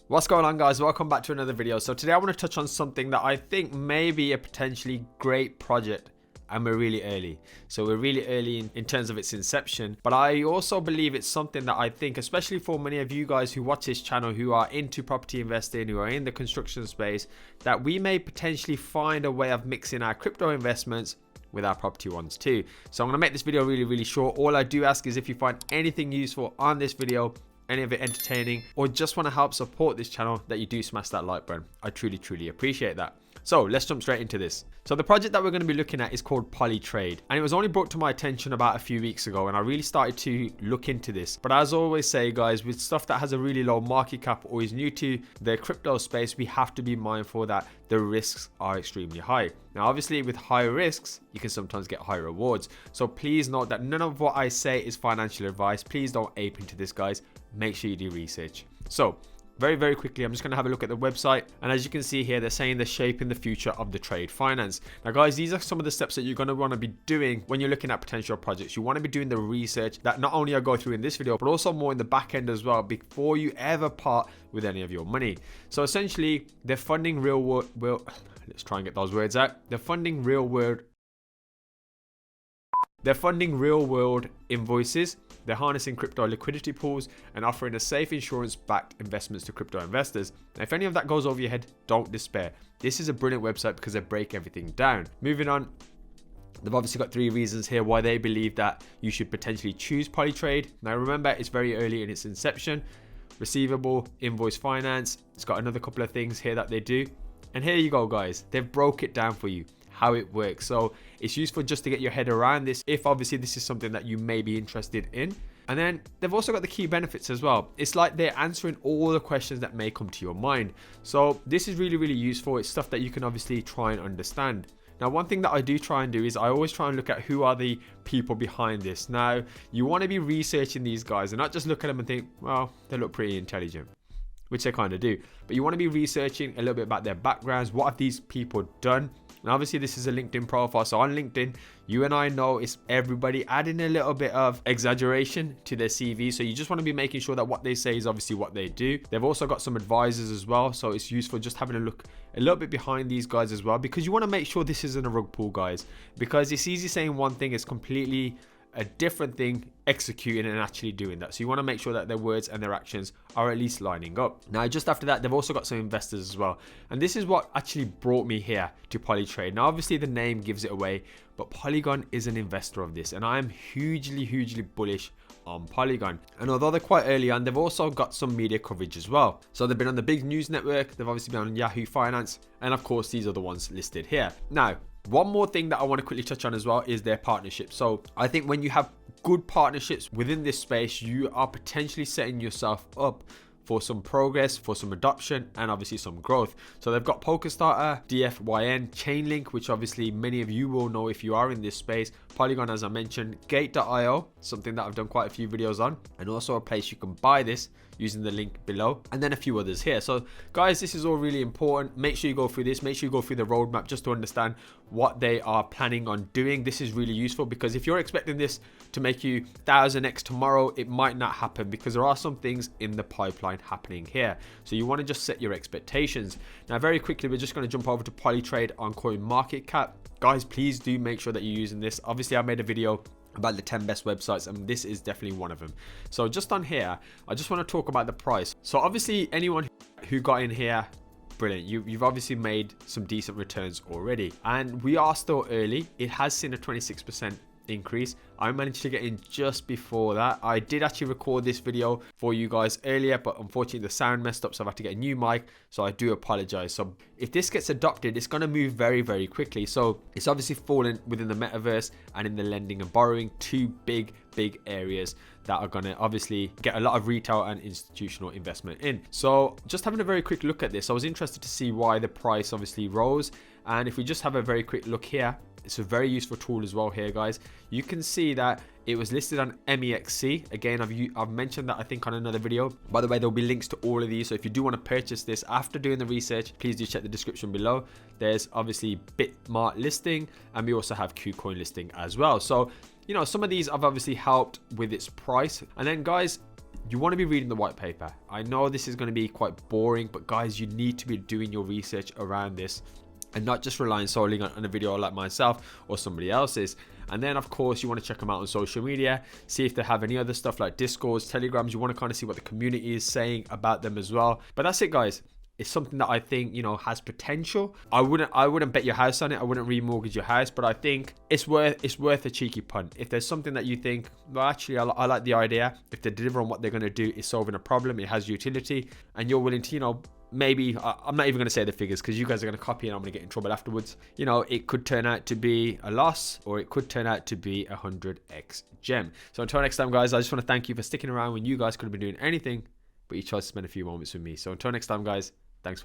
What's going on, guys? Welcome back to another video. So today I want to touch on something that I think may be a potentially great project, and we're really early. So we're really early in terms of its inception, but I also believe it's something that I think, especially for many of you guys who watch this channel, who are into property investing, who are in the construction space, that we may potentially find a way of mixing our crypto investments with our property ones too. So I'm going to make this video really short. All I do ask is if you find anything useful on this video, any of it entertaining, or just want to help support this channel, that you do smash that like button. I truly appreciate that. So let's jump straight into this. So the project that we're going to be looking at is called Polytrade, and it was only brought to my attention about a few weeks ago, and I really started to look into this. But as I always say, guys, with stuff that has a really low market cap or is new to the crypto space, we have to be mindful that the risks are extremely high. Now, obviously, with high risks, you can sometimes get high rewards. So please note that none of what I say is financial advice. Please don't ape into this, guys. Make sure you do research. So very quickly, I'm just going to have a look at the website, and as you can see here, they're saying they're shaping the future of the trade finance. Now guys, these are some of the steps that you're going to want to be doing when you're looking at potential projects. You want to be doing the research that not only I go through in this video, but also more in the back end as well, before you ever part with any of your money. So essentially, they're funding real world, let's try and get those words out. They're funding real world invoices. They're harnessing crypto liquidity pools and offering a safe insurance-backed investments to crypto investors. Now, if any of that goes over your head, don't despair. This is a brilliant website because they break everything down. Moving on, they've obviously got 3 reasons here why they believe that you should potentially choose Polytrade. Now remember, it's very early in its inception. Receivable, invoice finance. It's got another couple of things here that they do. And here you go, guys. They've broke it down for you, how it works. So it's useful just to get your head around this, if obviously this is something that you may be interested in. And then they've also got the key benefits as well. It's like they're answering all the questions that may come to your mind. So this is really useful. It's stuff that you can obviously try and understand. Now, one thing that I do try and do is I always try and look at who are the people behind this. Now, you want to be researching these guys and not just look at them and think, well, they look pretty intelligent, which they kind of do. But you want to be researching a little bit about their backgrounds. What have these people done? And obviously this is a LinkedIn profile. So on LinkedIn, you and I know it's everybody adding a little bit of exaggeration to their CV. So you just want to be making sure that what they say is obviously what they do. They've also got some advisors as well. So it's useful just having a look a little bit behind these guys as well, because you want to make sure this isn't a rug pull, guys, because it's easy saying one thing, is completely a different thing executing and actually doing that. So you want to make sure that their words and their actions are at least lining up. Now, just after that, they've also got some investors as well. And this is what actually brought me here to Polytrade. Now, obviously the name gives it away, but Polygon is an investor of this, and I am hugely bullish on Polygon. And although they're quite early on, they've also got some media coverage as well. So they've been on the big news network, they've obviously been on Yahoo Finance, and of course these are the ones listed here. Now, one more thing that I want to quickly touch on as well is their partnership. So I think when you have good partnerships within this space, you are potentially setting yourself up for some progress, for some adoption, and obviously some growth. So they've got PokerStarter, DFYN, Chainlink, which obviously many of you will know if you are in this space. Polygon, as I mentioned, Gate.io, something that I've done quite a few videos on, and also a place you can buy this using the link below, and then a few others here. So guys, this is all really important. Make sure you go through this. Make sure you go through the roadmap just to understand what they are planning on doing. This is really useful, because if you're expecting this to make you 1000x tomorrow, it might not happen, because there are some things in the pipeline happening here. So you want to just set your expectations. Now, very quickly, we're just going to jump over to Polytrade on CoinMarketCap. Guys, please do make sure that you're using this. Obviously, I made a video about the 10 best websites, and this is definitely one of them. So just on here, I just want to talk about the price. So obviously anyone who got in here, brilliant. You've obviously made some decent returns already, and we are still early. It has seen a 26% increase. I managed to get in just before that. I did actually record this video for you guys earlier, but unfortunately the sound messed up, so I've had to get a new mic, so I do apologize. So if this gets adopted, it's going to move very quickly. So it's obviously fallen within the metaverse and in the lending and borrowing, 2 big areas that are going to obviously get a lot of retail and institutional investment in. So just having a very quick look at this, I was interested to see why the price obviously rose. And if we just have a very quick look here, it's a very useful tool as well here, guys. You can see that it was listed on MEXC. Again, I've mentioned that I think on another video. By the way, there'll be links to all of these. So if you do want to purchase this after doing the research, please do check the description below. There's obviously Bitmart listing, and we also have KuCoin listing as well. So, you know, some of these have obviously helped with its price. And then guys, you want to be reading the white paper. I know this is going to be quite boring, but guys, you need to be doing your research around this and not just relying solely on a video like myself or somebody else's. And then of course you want to check them out on social media, see if they have any other stuff like Discords, Telegrams. You want to kind of see what the community is saying about them as well. But that's it, guys. It's something that I think, you know, has potential. I wouldn't bet your house on it. I wouldn't remortgage your house, but I think it's worth a cheeky punt. If there's something that you think, well, actually, I like the idea. If they deliver on what they're going to do, is solving a problem, it has utility, and you're willing to, you know, maybe, I'm not even going to say the figures because you guys are going to copy and I'm going to get in trouble afterwards. You know, it could turn out to be a loss, or it could turn out to be 100x gem. So until next time, guys, I just want to thank you for sticking around when you guys could have been doing anything, but you chose to spend a few moments with me. So until next time, guys,